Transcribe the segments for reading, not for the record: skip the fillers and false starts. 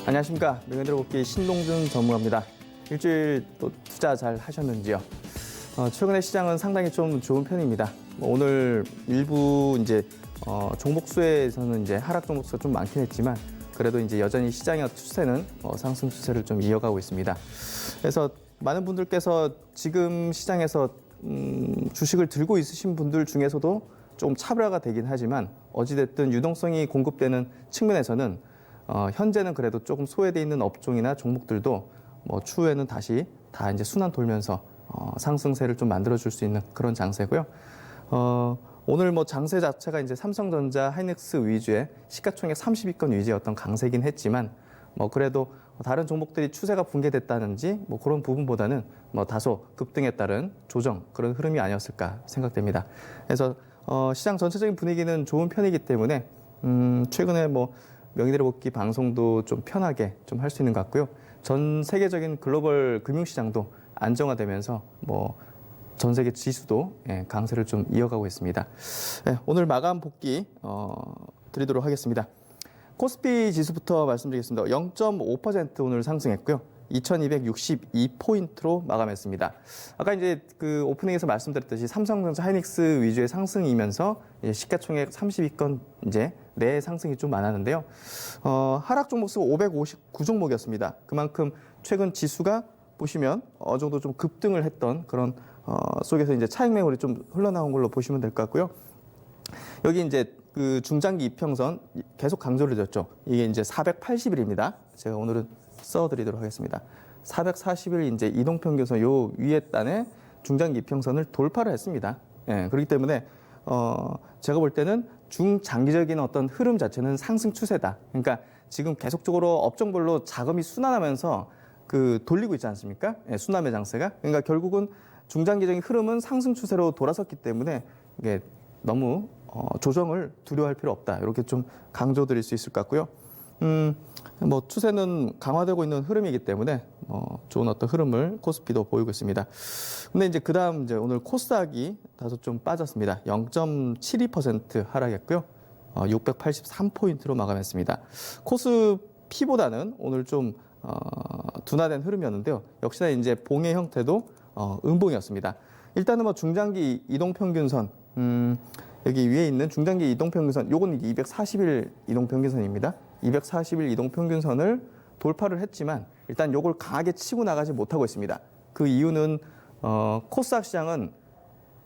안녕하십니까. 명예들어볶기 신동준 전문가입니다. 일주일 또 투자 잘 하셨는지요? 최근에 시장은 상당히 좀 좋은 편입니다. 오늘 일부 이제 종목 수에서는 이제 하락 종목 수가 좀 많긴 했지만 그래도 이제 여전히 시장의 추세는 상승 추세를 좀 이어가고 있습니다. 그래서 많은 분들께서 지금 시장에서 주식을 들고 있으신 분들 중에서도 좀 차별화가 되긴 하지만 어찌됐든 유동성이 공급되는 측면에서는 현재는 그래도 조금 소외돼 있는 업종이나 종목들도 추후에는 다시 다 이제 순환 돌면서 상승세를 좀 만들어줄 수 있는 그런 장세고요. 오늘 장세 자체가 이제 삼성전자, 하이닉스 위주의 시가총액 30위권 위주의 어떤 강세긴 했지만 그래도 다른 종목들이 추세가 붕괴됐다든지 그런 부분보다는 다소 급등에 따른 조정 그런 흐름이 아니었을까 생각됩니다. 그래서 시장 전체적인 분위기는 좋은 편이기 때문에 최근에 명의들어볶기 방송도 좀 편하게 좀 할 수 있는 것 같고요. 전 세계적인 글로벌 금융시장도 안정화되면서 전 세계 지수도 강세를 좀 이어가고 있습니다. 오늘 마감 복귀 드리도록 하겠습니다. 코스피 지수부터 말씀드리겠습니다. 0.5% 오늘 상승했고요. 2262포인트로 마감했습니다. 아까 이제 그 오프닝에서 말씀드렸듯이 삼성전자, 하이닉스 위주의 상승이면서 시가총액 30위권 이제 내 상승이 좀 많았는데요. 하락 종목 수가 559종목이었습니다. 그만큼 최근 지수가 보시면 어느 정도 좀 급등을 했던 그런 속에서 이제 차익 매물이 좀 흘러나온 걸로 보시면 될 것 같고요. 여기 이제 그 중장기 이평선 계속 강조를 드렸죠. 이게 이제 480일입니다. 제가 오늘은 써드리도록 하겠습니다. 440일 이제 이동평균선 요 위에 단에 중장기 이평선을 돌파를 했습니다. 그렇기 때문에 제가 볼 때는 중장기적인 어떤 흐름 자체는 상승 추세다. 그러니까 지금 계속적으로 업종별로 자금이 순환하면서 돌리고 있지 않습니까? 순환의 장세가. 그러니까 결국은 중장기적인 흐름은 상승 추세로 돌아섰기 때문에 이게 너무 조정을 두려워할 필요 없다. 이렇게 좀 강조드릴 수 있을 것 같고요. 추세는 강화되고 있는 흐름이기 때문에 좋은 어떤 흐름을 코스피도 보이고 있습니다. 근데 이제 그다음 이제 오늘 코스닥이 다소 좀 빠졌습니다. 0.72% 하락했고요. 683포인트로 마감했습니다. 코스피보다는 오늘 좀 둔화된 흐름이었는데요. 역시나 이제 봉의 형태도 음봉이었습니다. 일단은 중장기 이동평균선 여기 위에 있는 중장기 이동평균선 요건 240일 이동평균선입니다. 240일 이동평균선을 돌파를 했지만 일단 요걸 강하게 치고 나가지 못하고 있습니다. 그 이유는 코스닥 시장은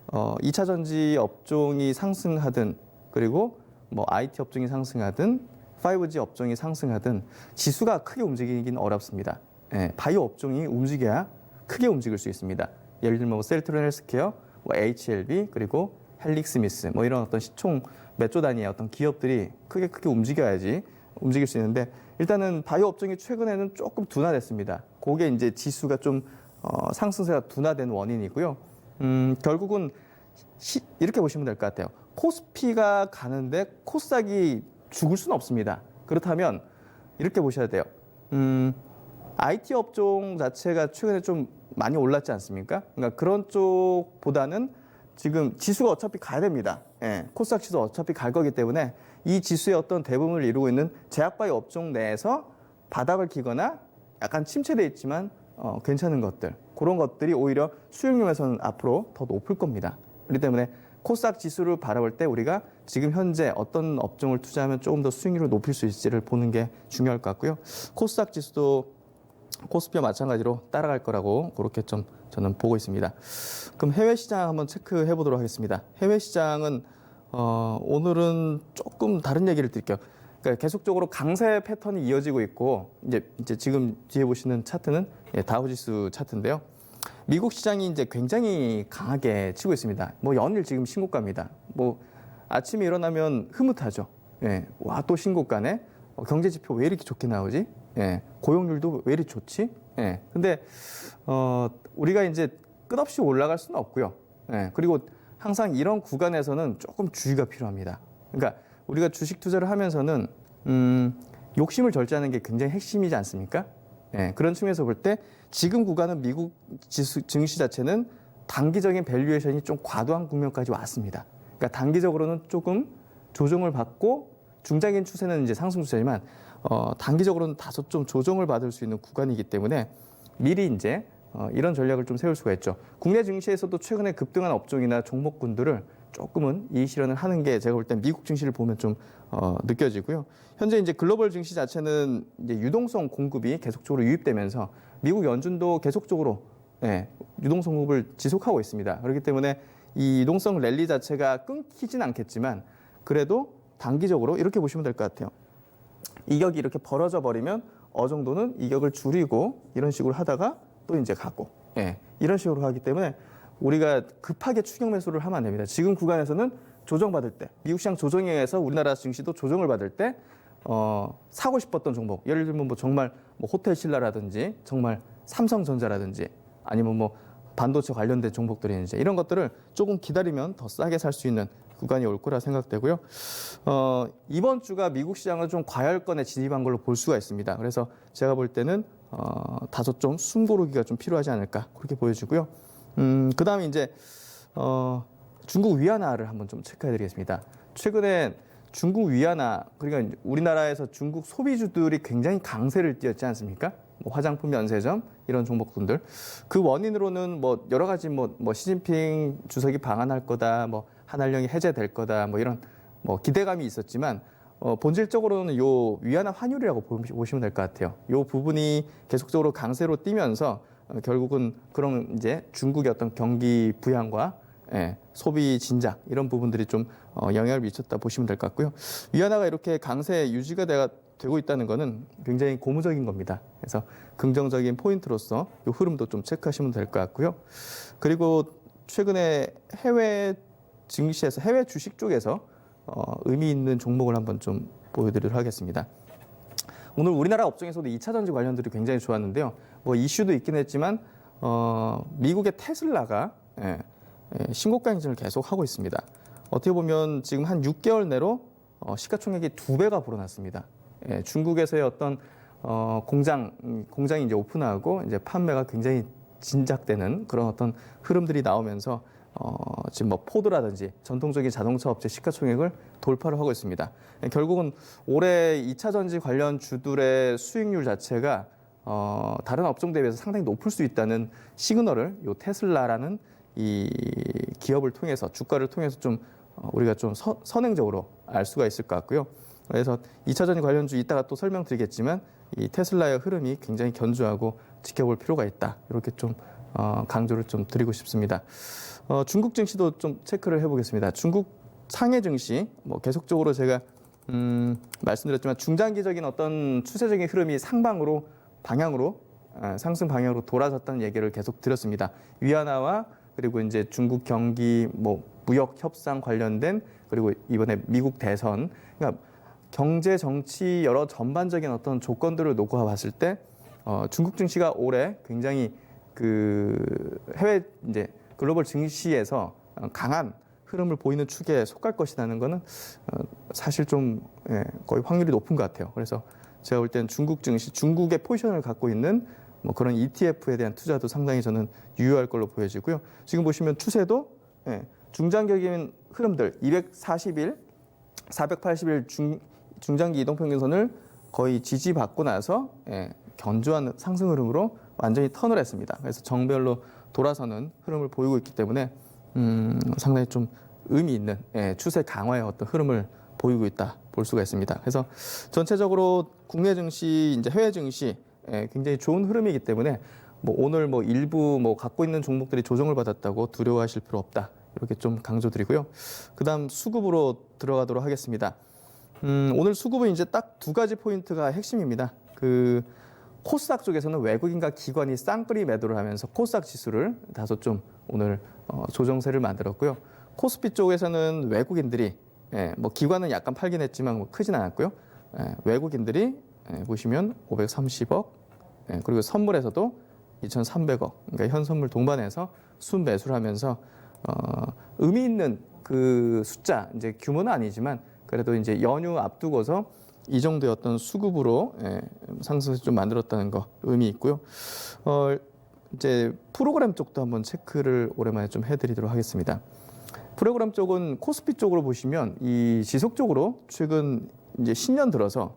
2차 전지 업종이 상승하든 그리고 IT 업종이 상승하든 5G 업종이 상승하든 지수가 크게 움직이긴 어렵습니다. 바이오 업종이 움직여야 크게 움직일 수 있습니다. 예를 들면 셀트리온 헬스케어, HLB 그리고 헬릭스미스 이런 어떤 시총 몇 조 단위의 어떤 기업들이 크게 움직여야지 움직일 수 있는데 일단은 바이오 업종이 최근에는 조금 둔화됐습니다. 그게 이제 지수가 좀 상승세가 둔화된 원인이고요. 결국은 이렇게 보시면 될 것 같아요. 코스피가 가는데 코스닥이 죽을 수는 없습니다. 그렇다면 이렇게 보셔야 돼요. IT 업종 자체가 최근에 좀 많이 올랐지 않습니까? 그러니까 그런 쪽보다는 지금 지수가 어차피 가야 됩니다. 코스닥 지수 어차피 갈 거기 때문에 이 지수의 어떤 대부분을 이루고 있는 제약바이오 업종 내에서 바닥을 기거나 약간 침체되어 있지만 괜찮은 것들 그런 것들이 오히려 수익률에서는 앞으로 더 높을 겁니다. 그렇기 때문에 코스닥 지수를 바라볼 때 우리가 지금 현재 어떤 업종을 투자하면 조금 더 수익률을 높일 수 있을지를 보는 게 중요할 것 같고요. 코스닥 지수도 코스피와 마찬가지로 따라갈 거라고 그렇게 좀 저는 보고 있습니다. 그럼 해외 시장 한번 체크해 보도록 하겠습니다. 해외 시장은 오늘은 조금 다른 얘기를 드릴게요. 그러니까 계속적으로 강세 패턴이 이어지고 있고 이제 지금 뒤에 보시는 차트는 다우지수 차트인데요. 미국 시장이 이제 굉장히 강하게 치고 있습니다. 연일 지금 신고가입니다. 아침에 일어나면 흐뭇하죠. 와, 또 신고가네. 경제 지표 왜 이렇게 좋게 나오지? 고용률도 왜 이렇게 좋지? 근데 우리가 이제 끝없이 올라갈 수는 없고요. 그리고 항상 이런 구간에서는 조금 주의가 필요합니다. 그러니까 우리가 주식 투자를 하면서는 욕심을 절제하는 게 굉장히 핵심이지 않습니까? 그런 측면에서 볼 때 지금 구간은 미국 증시 자체는 단기적인 밸류에이션이 좀 과도한 국면까지 왔습니다. 그러니까 단기적으로는 조금 조정을 받고 중장기적인 추세는 이제 상승 추세지만 단기적으로는 다소 좀 조정을 받을 수 있는 구간이기 때문에 미리 이제 이런 전략을 좀 세울 수가 있죠. 국내 증시에서도 최근에 급등한 업종이나 종목군들을 조금은 이익 실현을 하는 게 제가 볼 땐 미국 증시를 보면 좀 느껴지고요. 현재 이제 글로벌 증시 자체는 이제 유동성 공급이 계속적으로 유입되면서 미국 연준도 계속적으로 유동성 공급을 지속하고 있습니다. 그렇기 때문에 이 유동성 랠리 자체가 끊기진 않겠지만 그래도 단기적으로 이렇게 보시면 될 것 같아요. 이격이 이렇게 벌어져 버리면 어느 정도는 이격을 줄이고 이런 식으로 하다가 또 이제 가고 이런 식으로 하기 때문에 우리가 급하게 추격 매수를 하면 안 됩니다. 지금 구간에서는 조정받을 때, 미국 시장 조정에 의해서 우리나라 증시도 조정을 받을 때 사고 싶었던 종목, 예를 들면 뭐 정말 뭐 호텔 신라라든지 정말 삼성전자라든지 아니면 뭐 반도체 관련된 종목들이 이제 이런 것들을 조금 기다리면 더 싸게 살 수 있는 구간이 올 거라 생각되고요. 이번 주가 미국 시장은 좀 과열권에 진입한 걸로 볼 수가 있습니다. 그래서 제가 볼 때는 다소 좀 숨고르기가 좀 필요하지 않을까 그렇게 보여지고요. 그다음에 이제 중국 위안화를 한번 좀 체크해드리겠습니다. 최근에 중국 위안화, 그러니까 우리나라에서 중국 소비주들이 굉장히 강세를 띄었지 않습니까? 뭐 화장품, 면세점 이런 종목군들. 그 원인으로는 뭐 여러 가지 뭐 시진핑 주석이 방한할 거다, 뭐 한한령이 해제될 거다, 뭐 이런 뭐 기대감이 있었지만 본질적으로는 요 위안화 환율이라고 보시면 될 것 같아요. 요 부분이 계속적으로 강세로 뛰면서 결국은 그런 이제 중국의 어떤 경기 부양과 소비 진작 이런 부분들이 좀 영향을 미쳤다 보시면 될 것 같고요. 위안화가 이렇게 강세 유지가 되고 있다는 것은 굉장히 고무적인 겁니다. 그래서 긍정적인 포인트로서 이 흐름도 좀 체크하시면 될 것 같고요. 그리고 최근에 해외 증시에서 해외 주식 쪽에서 의미 있는 종목을 한번 좀 보여드리도록 하겠습니다. 오늘 우리나라 업종에서도 2차 전지 관련들이 굉장히 좋았는데요. 뭐 이슈도 있긴 했지만 미국의 테슬라가 신고가 행진을 계속 하고 있습니다. 어떻게 보면 지금 한 6개월 내로 시가총액이 2배가 불어났습니다. 중국에서의 어떤 공장이 이제 오픈하고 이제 판매가 굉장히 진작되는 그런 어떤 흐름들이 나오면서 지금 뭐 포드라든지 전통적인 자동차 업체 시가총액을 돌파를 하고 있습니다. 결국은 올해 2차 전지 관련 주들의 수익률 자체가 다른 업종 대비해서 상당히 높을 수 있다는 시그널을 요 테슬라라는 이 기업을 통해서 주가를 통해서 좀 우리가 좀 선행적으로 알 수가 있을 것 같고요. 그래서 2차 전지 관련주 이따가 또 설명드리겠지만 이 테슬라의 흐름이 굉장히 견조하고 지켜볼 필요가 있다. 이렇게 좀 강조를 좀 드리고 싶습니다. 중국 증시도 좀 체크를 해보겠습니다. 중국 상해 증시 뭐 계속적으로 제가 말씀드렸지만 중장기적인 어떤 추세적인 흐름이 방향으로 상승 방향으로 돌아섰다는 얘기를 계속 드렸습니다. 위안화와 그리고 이제 중국 경기 뭐 무역 협상 관련된 그리고 이번에 미국 대선 그러니까 경제 정치 여러 전반적인 어떤 조건들을 놓고 봤을 때 중국 증시가 올해 굉장히 그 해외 이제 글로벌 증시에서 강한 흐름을 보이는 축에 속할 것이라는 거는 사실 좀 거의 확률이 높은 것 같아요. 그래서 제가 볼 때는 중국 증시, 중국의 포지션을 갖고 있는 뭐 그런 ETF에 대한 투자도 상당히 저는 유효할 걸로 보여지고요. 지금 보시면 추세도 중장기적인 흐름들 240일, 480일 중장기 이동평균선을 거의 지지받고 나서 견조한 상승 흐름으로 완전히 턴을 했습니다. 그래서 정별로 돌아서는 흐름을 보이고 있기 때문에 상당히 좀 의미 있는 추세 강화의 어떤 흐름을 보이고 있다 볼 수가 있습니다. 그래서 전체적으로 국내 증시, 이제 해외 증시 굉장히 좋은 흐름이기 때문에 뭐 오늘 뭐 일부 뭐 갖고 있는 종목들이 조정을 받았다고 두려워하실 필요 없다 이렇게 좀 강조드리고요. 그다음 수급으로 들어가도록 하겠습니다. 오늘 수급은 이제 딱 두 가지 포인트가 핵심입니다. 그 코스닥 쪽에서는 외국인과 기관이 쌍끌이 매도를 하면서 코스닥 지수를 다소 좀 오늘 조정세를 만들었고요. 코스피 쪽에서는 외국인들이 뭐 기관은 약간 팔긴 했지만 뭐 크진 않았고요. 외국인들이 보시면 530억 그리고 선물에서도 2,300억 그러니까 현 선물 동반해서 순매수를 하면서 의미 있는 그 숫자 이제 규모는 아니지만 그래도 이제 연휴 앞두고서 이 정도의 어떤 수급으로 상승을 좀 만들었다는 거 의미 있고요. 이제 프로그램 쪽도 한번 체크를 오랜만에 좀 해드리도록 하겠습니다. 프로그램 쪽은 코스피 쪽으로 보시면 이 지속적으로 최근 이제 신년 들어서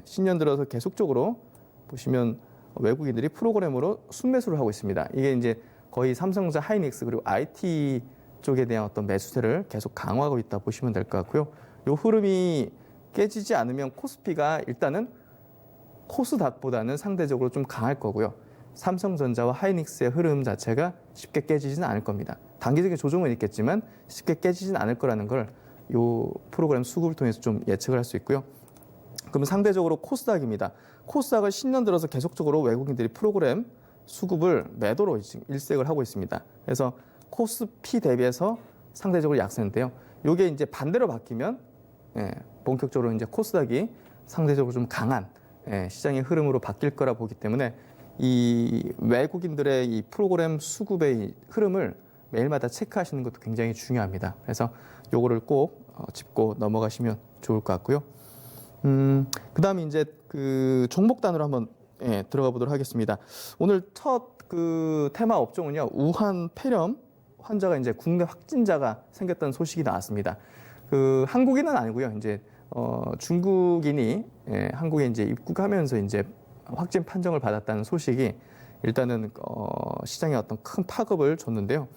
신년 들어서 계속적으로 보시면 외국인들이 프로그램으로 순매수를 하고 있습니다. 이게 이제 거의 삼성전자, 하이닉스 그리고 IT 쪽에 대한 어떤 매수세를 계속 강화하고 있다 보시면 될 것 같고요. 이 흐름이 깨지지 않으면 코스피가 일단은 코스닥보다는 상대적으로 좀 강할 거고요. 삼성전자와 하이닉스의 흐름 자체가 쉽게 깨지지는 않을 겁니다. 단기적인 조정은 있겠지만 쉽게 깨지지는 않을 거라는 걸 이 프로그램 수급을 통해서 좀 예측을 할 수 있고요. 그러면 상대적으로 코스닥입니다. 코스닥을 신년 들어서 계속적으로 외국인들이 프로그램 수급을 매도로 일색을 하고 있습니다. 그래서 코스피 대비해서 상대적으로 약세인데요. 이게 이제 반대로 바뀌면 본격적으로 이제 코스닥이 상대적으로 좀 강한 시장의 흐름으로 바뀔 거라 보기 때문에 이 외국인들의 이 프로그램 수급의 흐름을 매일마다 체크하시는 것도 굉장히 중요합니다. 그래서 요거를 꼭 짚고 넘어가시면 좋을 것 같고요. 그다음에 이제 그 종목단으로 한번 들어가 보도록 하겠습니다. 오늘 첫 그 테마 업종은요, 우한 폐렴 환자가 이제 국내 확진자가 생겼다는 소식이 나왔습니다. 그 한국인은 아니고요, 이제 중국인이 한국에 이제 입국하면서 이제 확진 판정을 받았다는 소식이 일단은 시장에 어떤 큰 파급을 줬는데요.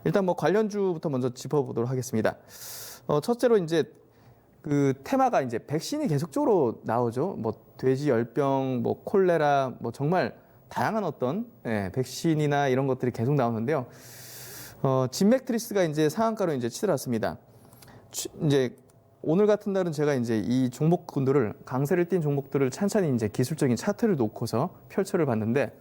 일단 뭐 관련주부터 먼저 짚어보도록 하겠습니다. 첫째로 이제 그 테마가 이제 백신이 계속적으로 나오죠. 뭐 돼지 열병, 뭐 콜레라, 뭐 정말 다양한 어떤 백신이나 이런 것들이 계속 나오는데요. 진맥트리스가 이제 상한가로 이제 치달았습니다. 이제 오늘 같은 날은 제가 이제 이 종목군들을 강세를 띈 종목들을 찬찬히 이제 기술적인 차트를 놓고서 펼쳐를 봤는데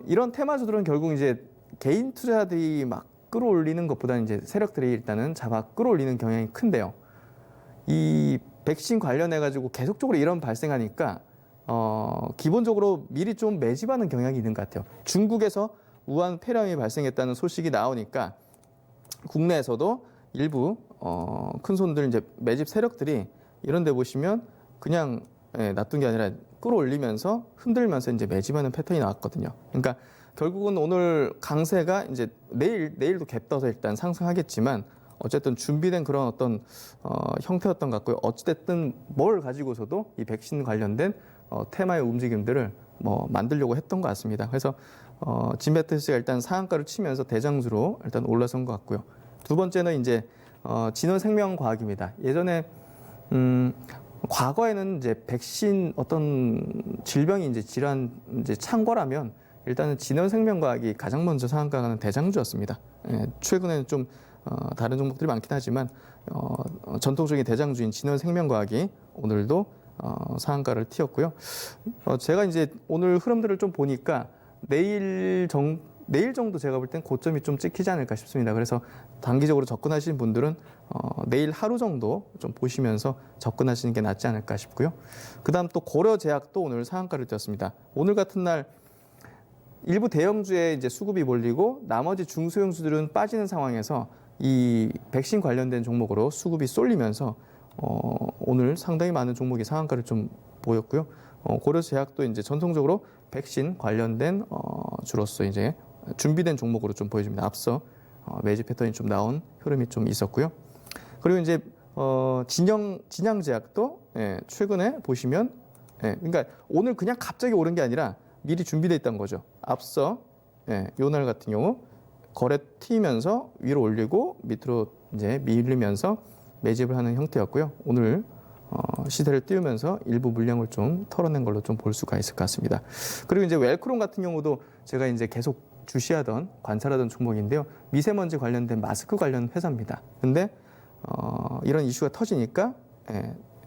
이런 테마주들은 결국 이제 개인 투자들이 막 끌어올리는 것보다는 이제 세력들이 일단은 잡아 끌어올리는 경향이 큰데요. 이 백신 관련해 가지고 계속적으로 이런 발생하니까 기본적으로 미리 좀 매집하는 경향이 있는 것 같아요. 중국에서 우한 폐렴이 발생했다는 소식이 나오니까 국내에서도 일부 큰 손들 이제 매집 세력들이 이런 데 보시면 그냥 놔둔 게 아니라 끌어올리면서 흔들면서 이제 매집하는 패턴이 나왔거든요. 그러니까 결국은 오늘 강세가 이제 내일도 갭 떠서 일단 상승하겠지만 어쨌든 준비된 그런 어떤 형태였던 것 같고요. 어찌됐든 뭘 가지고서도 이 백신 관련된 테마의 움직임들을 뭐 만들려고 했던 것 같습니다. 그래서 진메트스가 일단 상한가를 치면서 대장주로 일단 올라선 것 같고요. 두 번째는 이제 진원생명과학입니다. 예전에 과거에는 이제 백신 어떤 질병이 이제 질환 이제 창궐하면 일단은 진원생명과학이 가장 먼저 상한가는 대장주였습니다. 최근에는 좀 다른 종목들이 많긴 하지만 전통적인 대장주인 진원생명과학이 오늘도 상한가를 튀었고요. 제가 이제 오늘 흐름들을 좀 보니까 내일 정도 제가 볼 땐 고점이 좀 찍히지 않을까 싶습니다. 그래서 단기적으로 접근하시는 분들은 내일 하루 정도 좀 보시면서 접근하시는 게 낫지 않을까 싶고요. 그다음 또 고려제약도 오늘 상한가를 띄었습니다. 오늘 같은 날 일부 대형주에 이제 수급이 몰리고 나머지 중소형주들은 빠지는 상황에서 이 백신 관련된 종목으로 수급이 쏠리면서 오늘 상당히 많은 종목이 상한가를 좀 보였고요. 고려제약도 이제 전통적으로 백신 관련된 주로서 이제 준비된 종목으로 좀 보여집니다. 앞서 매집 패턴이 좀 나온 흐름이 좀 있었고요. 그리고 이제 진양제약도 최근에 보시면 그러니까 오늘 그냥 갑자기 오른 게 아니라 미리 준비되어 있던 거죠. 앞서 요날 같은 경우 거래 튀면서 위로 올리고 밑으로 이제 밀리면서 매집을 하는 형태였고요. 오늘 시세를 띄우면서 일부 물량을 좀 털어낸 걸로 좀 볼 수가 있을 것 같습니다. 그리고 이제 웰크론 같은 경우도 제가 이제 계속 주시하던 관찰하던 종목인데요. 미세먼지 관련된 마스크 관련 회사입니다. 근데 이런 이슈가 터지니까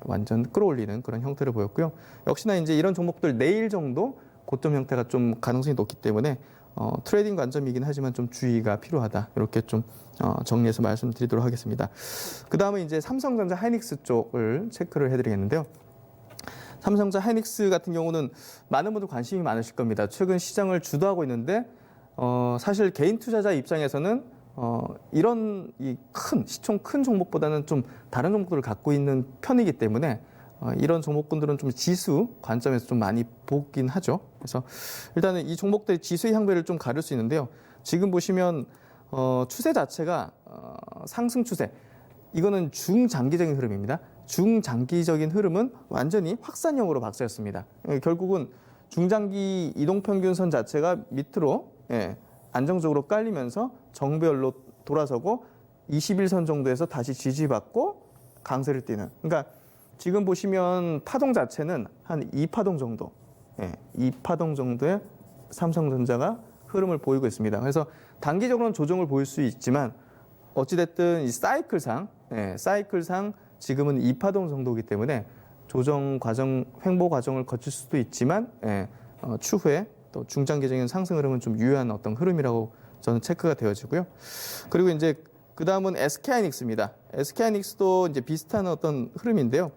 완전 끌어올리는 그런 형태를 보였고요. 역시나 이제 이런 종목들 내일 정도 고점 형태가 좀 가능성이 높기 때문에 트레이딩 관점이긴 하지만 좀 주의가 필요하다. 이렇게 좀 정리해서 말씀드리도록 하겠습니다. 그 다음에 이제 삼성전자 하이닉스 쪽을 체크를 해드리겠는데요. 삼성전자 하이닉스 같은 경우는 많은 분들 관심이 많으실 겁니다. 최근 시장을 주도하고 있는데 사실 개인 투자자 입장에서는 이런 이 시총 큰 종목보다는 좀 다른 종목들을 갖고 있는 편이기 때문에 이런 종목군들은 좀 지수 관점에서 좀 많이 보긴 하죠. 그래서 일단은 이 종목들의 지수의 향배를 좀 가릴 수 있는데요. 지금 보시면 추세 자체가 상승 추세. 이거는 중장기적인 흐름입니다. 중장기적인 흐름은 완전히 확산형으로 박스였습니다. 결국은 중장기 이동평균선 자체가 밑으로 안정적으로 깔리면서 정배열로 돌아서고 21선 정도에서 다시 지지받고 강세를 띠는. 그러니까 지금 보시면 파동 자체는 한 2파동 정도, 2파동 정도의 삼성전자가 흐름을 보이고 있습니다. 그래서 단기적으로는 조정을 보일 수 있지만 어찌됐든 이 사이클상 지금은 2파동 정도이기 때문에 조정 과정, 횡보 과정을 거칠 수도 있지만 추후에 또 중장기적인 상승 흐름은 좀 유효한 어떤 흐름이라고 저는 체크가 되어지고요. 그리고 이제 그 다음은 SK하이닉스입니다. SK하이닉스도 이제 비슷한 어떤 흐름인데요.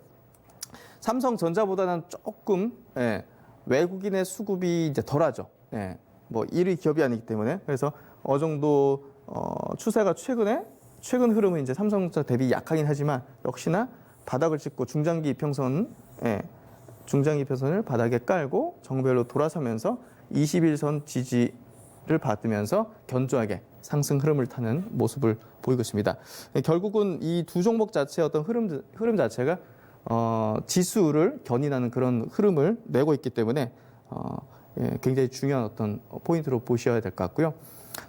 삼성전자보다는 조금 외국인의 수급이 이제 덜하죠. 뭐 1위 기업이 아니기 때문에. 그래서 어느 정도 추세가 최근 흐름은 이제 삼성전자 대비 약하긴 하지만 역시나 바닥을 찍고 중장기 이평선을 바닥에 깔고 정배열로 돌아서면서 21선 지지를 받으면서 견조하게 상승 흐름을 타는 모습을 보이고 있습니다. 결국은 이 두 종목 자체의 어떤 흐름 자체가 지수를 견인하는 그런 흐름을 내고 있기 때문에 굉장히 중요한 어떤 포인트로 보셔야 될 것 같고요.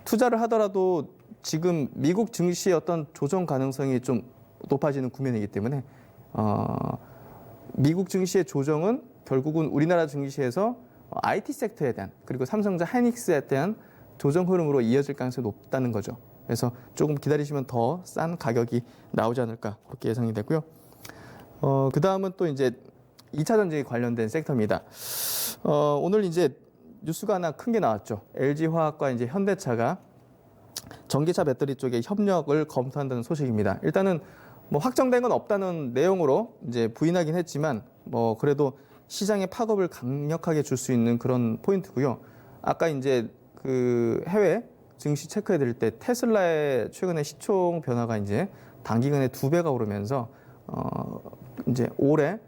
투자를 하더라도 지금 미국 증시의 어떤 조정 가능성이 좀 높아지는 국면이기 때문에 미국 증시의 조정은 결국은 우리나라 증시에서 IT 섹터에 대한 그리고 삼성전자 하이닉스에 대한 조정 흐름으로 이어질 가능성이 높다는 거죠. 그래서 조금 기다리시면 더 싼 가격이 나오지 않을까 그렇게 예상이 되고요. 그 다음은 또 이제 2차 전지 관련된 섹터입니다. 오늘 이제 뉴스가 하나 큰 게 나왔죠. LG화학과 이제 현대차가 전기차 배터리 쪽에 협력을 검토한다는 소식입니다. 일단은 뭐 확정된 건 없다는 내용으로 이제 부인하긴 했지만 뭐 그래도 시장의 파급을 강력하게 줄 수 있는 그런 포인트고요. 아까 이제 그 해외 증시 체크해 드릴 때 테슬라의 최근에 시총 변화가 이제 단기간에 2배가 오르면서 이제 올해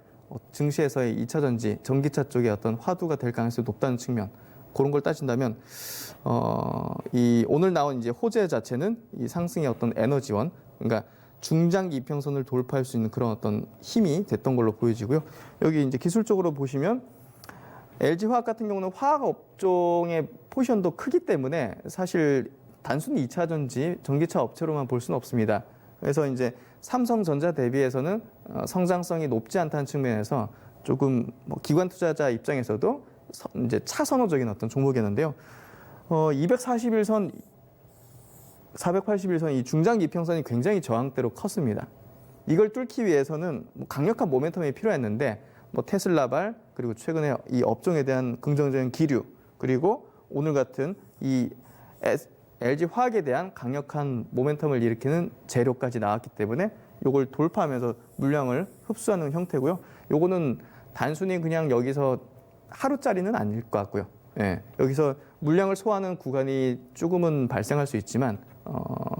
증시에서의 2차 전지 전기차 쪽에 어떤 화두가 될 가능성이 높다는 측면 그런 걸 따진다면 이 오늘 나온 이제 호재 자체는 이 상승의 어떤 에너지원 그러니까 중장기 이평선을 돌파할 수 있는 그런 어떤 힘이 됐던 걸로 보여지고요. 여기 이제 기술적으로 보시면 LG화학 같은 경우는 화학 업종의 포지션도 크기 때문에 사실 단순히 2차 전지 전기차 업체로만 볼 수는 없습니다. 그래서 이제 삼성전자 대비해서는 성장성이 높지 않다는 측면에서 조금 뭐 기관 투자자 입장에서도 이제 차선호적인 어떤 종목이었는데요. 241선, 481선 이 중장기 이평선이 굉장히 저항대로 컸습니다. 이걸 뚫기 위해서는 뭐 강력한 모멘텀이 필요했는데 뭐 테슬라발 그리고 최근에 이 업종에 대한 긍정적인 기류 그리고 오늘 같은 이 LG 화학에 대한 강력한 모멘텀을 일으키는 재료까지 나왔기 때문에 이걸 돌파하면서 물량을 흡수하는 형태고요. 요거는 단순히 그냥 여기서 하루짜리는 아닐 것 같고요. 여기서 물량을 소화하는 구간이 조금은 발생할 수 있지만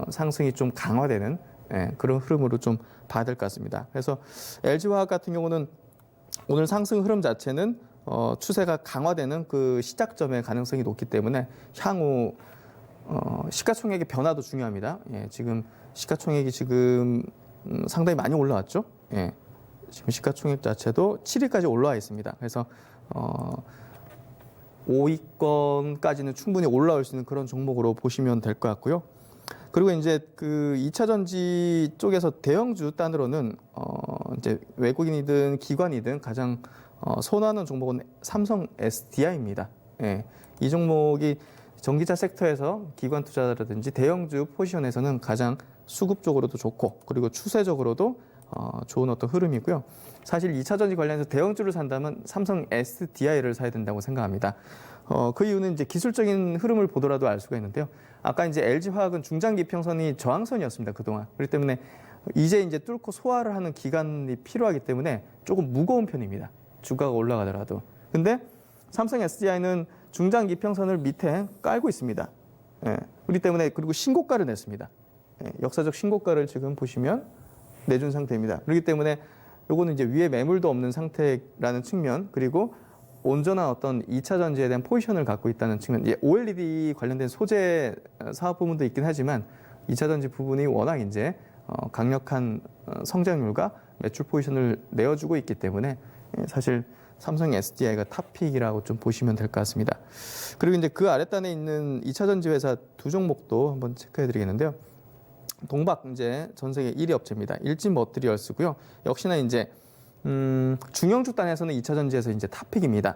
상승이 좀 강화되는 그런 흐름으로 좀 봐야 될 것 같습니다. 그래서 LG화학 같은 경우는 오늘 상승 흐름 자체는 추세가 강화되는 그 시작점의 가능성이 높기 때문에 향후 시가총액의 변화도 중요합니다. 지금 시가총액이 지금 상당히 많이 올라왔죠. 지금 시가총액 자체도 7위까지 올라와 있습니다. 그래서 5위권까지는 충분히 올라올 수 있는 그런 종목으로 보시면 될 것 같고요. 그리고 이제 그 2차 전지 쪽에서 대형주 단으로는 이제 외국인이든 기관이든 가장 선호하는 종목은 삼성 SDI입니다. 이 종목이 전기차 섹터에서 기관 투자자라든지 대형주 포지션에서는 가장 수급적으로도 좋고 그리고 추세적으로도 좋은 어떤 흐름이고요. 사실 2차 전지 관련해서 대형주를 산다면 삼성 SDI를 사야 된다고 생각합니다. 그 이유는 이제 기술적인 흐름을 보더라도 알 수가 있는데요. 아까 이제 LG화학은 중장기 이평선이 저항선이었습니다. 그동안. 그렇기 때문에 이제 뚫고 소화를 하는 기간이 필요하기 때문에 조금 무거운 편입니다. 주가가 올라가더라도. 근데 삼성 SDI는 중장기 이평선을 밑에 깔고 있습니다. 그렇기 때문에 그리고 신고가를 냈습니다. 역사적 신고가를 지금 보시면 내준 상태입니다. 그렇기 때문에 요거는 이제 위에 매물도 없는 상태라는 측면 그리고 온전한 어떤 2차 전지에 대한 포지션을 갖고 있다는 측면 이제 OLED 관련된 소재 사업 부분도 있긴 하지만 2차 전지 부분이 워낙 이제 강력한 성장률과 매출 포지션을 내어주고 있기 때문에 사실 삼성 SDI가 탑픽이라고 좀 보시면 될 것 같습니다. 그리고 이제 그 아랫단에 있는 2차 전지 회사 두 종목도 한번 체크해 드리겠는데요. 동박 이제 전 세계 1위 업체입니다. 일진 머티리얼스고요. 역시나 이제 중형주 단에서는 2차 전지에서 이제 탑픽입니다.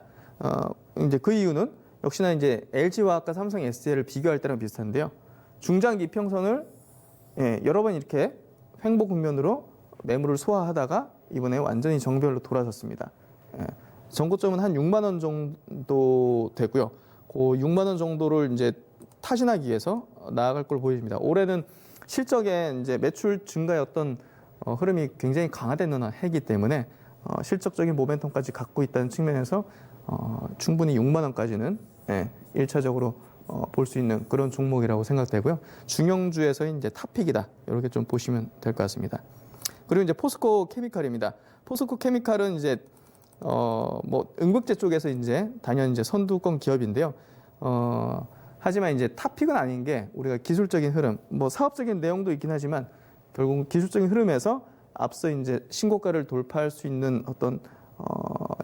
이제 그 이유는 역시나 이제 LG화학과 삼성 SDI를 비교할 때랑 비슷한데요. 중장기 이평선을 여러 번 이렇게 횡보 국면으로 매물을 소화하다가 이번에 완전히 정별로 돌아섰습니다. 전고점은 한 6만 원 정도 되고요. 그 6만 원 정도를 이제 타진하기 위해서 나아갈 걸 보여집니다. 올해는 실적에 이제 매출 증가의 어떤 흐름이 굉장히 강화되는 해이기 때문에 실적적인 모멘텀까지 갖고 있다는 측면에서 충분히 6만 원까지는 1차적으로 볼 수 있는 그런 종목이라고 생각되고요. 중형주에서 이제 탑픽이다. 이렇게 좀 보시면 될 것 같습니다. 그리고 이제 포스코 케미칼입니다. 포스코 케미칼은 이제 뭐 응급제 쪽에서 이제 단연 이제 선두권 기업인데요. 하지만 이제 탑픽은 아닌 게 우리가 기술적인 흐름, 뭐 사업적인 내용도 있긴 하지만 결국 기술적인 흐름에서 앞서 이제 신고가를 돌파할 수 있는 어떤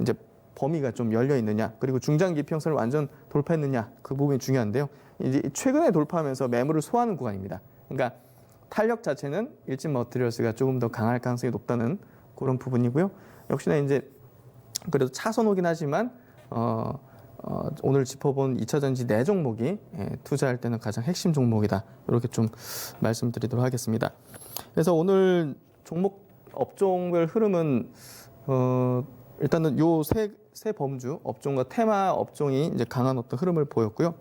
이제 범위가 좀 열려 있느냐, 그리고 중장기 이평선을 완전 돌파했느냐, 그 부분이 중요한데요. 이제 최근에 돌파하면서 매물을 소화하는 구간입니다. 그러니까 탄력 자체는 일진 머티리얼스가 조금 더 강할 가능성이 높다는 그런 부분이고요. 역시나 이제 그래도 차선호긴 하지만 오늘 짚어본 2차 전지 4종목이 투자할 때는 가장 핵심 종목이다. 이렇게 좀 말씀드리도록 하겠습니다. 그래서 오늘 종목 업종별 흐름은 일단은 요 세 범주 업종과 테마 업종이 이제 강한 어떤 흐름을 보였고요.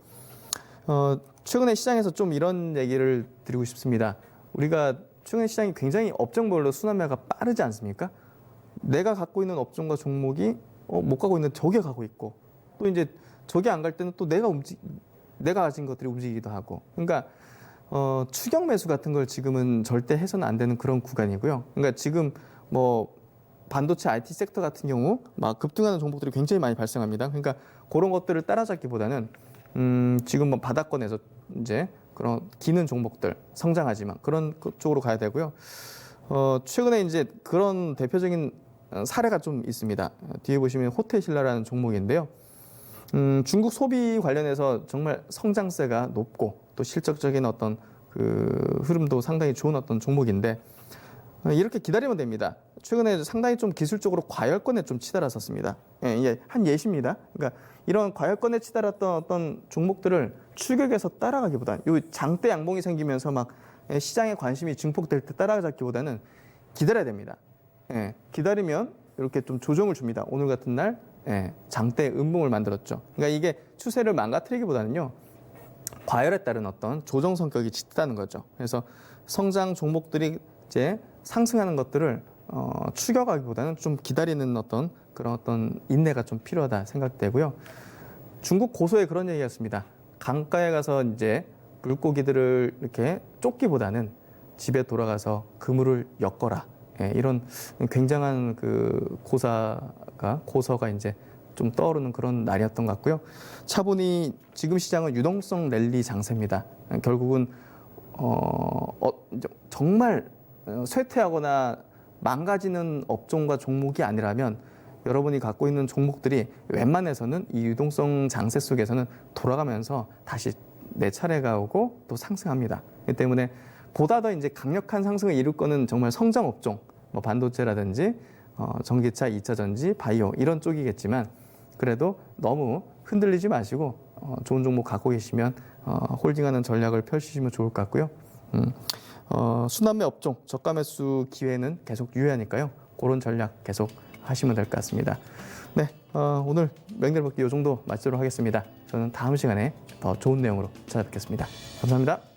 최근에 시장에서 좀 이런 얘기를 드리고 싶습니다. 우리가 최근에 시장이 굉장히 업종별로 순환매가 빠르지 않습니까? 내가 갖고 있는 업종과 종목이 못 가고 있는 저게 가고 있고, 또 이제 저게 안 갈 때는 또 내가 가진 것들이 움직이기도 하고, 그러니까 추격 매수 같은 걸 지금은 절대 해서는 안 되는 그런 구간이고요. 그러니까 지금 뭐 반도체 IT 섹터 같은 경우 막 급등하는 종목들이 굉장히 많이 발생합니다. 그러니까 그런 것들을 따라잡기보다는 지금 뭐 바닥권에서 이제 그런 기는 종목들 성장하지만 그런 쪽으로 가야 되고요. 최근에 이제 그런 대표적인 사례가 좀 있습니다. 뒤에 보시면 호텔신라라는 종목인데요. 중국 소비 관련해서 정말 성장세가 높고 또 실적적인 어떤 그 흐름도 상당히 좋은 어떤 종목인데 이렇게 기다리면 됩니다. 최근에 상당히 좀 기술적으로 과열권에 좀 치달았었습니다. 이게 한 예시입니다. 그러니까 이런 과열권에 치달았던 어떤 종목들을 추격해서 따라가기보다 요 장대 양봉이 생기면서 막 시장의 관심이 증폭될 때 따라잡기보다는 기다려야 됩니다. 기다리면 이렇게 좀 조정을 줍니다. 오늘 같은 날 장대 음봉을 만들었죠. 그러니까 이게 추세를 망가뜨리기보다는요, 과열에 따른 어떤 조정 성격이 짙다는 거죠. 그래서 성장 종목들이 이제 상승하는 것들을 추격하기보다는 좀 기다리는 어떤 그런 어떤 인내가 좀 필요하다 생각되고요. 중국 고소에 그런 얘기였습니다. 강가에 가서 이제 물고기들을 이렇게 쫓기보다는 집에 돌아가서 그물을 엮어라. 이런 굉장한 그 고서가 이제 좀 떠오르는 그런 날이었던 것 같고요. 차분히 지금 시장은 유동성 랠리 장세입니다. 결국은 정말 쇠퇴하거나 망가지는 업종과 종목이 아니라면 여러분이 갖고 있는 종목들이 웬만해서는 이 유동성 장세 속에서는 돌아가면서 다시 내 차례가 오고 또 상승합니다. 그렇기 때문에 보다 더 이제 강력한 상승을 이룰 거는 정말 성장 업종, 뭐 반도체라든지 전기차, 2차 전지, 바이오 이런 쪽이겠지만 그래도 너무 흔들리지 마시고 좋은 종목 갖고 계시면 홀딩하는 전략을 펼치시면 좋을 것 같고요. 순환매 업종, 저가 매수 기회는 계속 유효하니까요. 그런 전략 계속 하시면 될 것 같습니다. 네, 오늘 명절 먹기 이 정도 마치도록 하겠습니다. 저는 다음 시간에 더 좋은 내용으로 찾아뵙겠습니다. 감사합니다.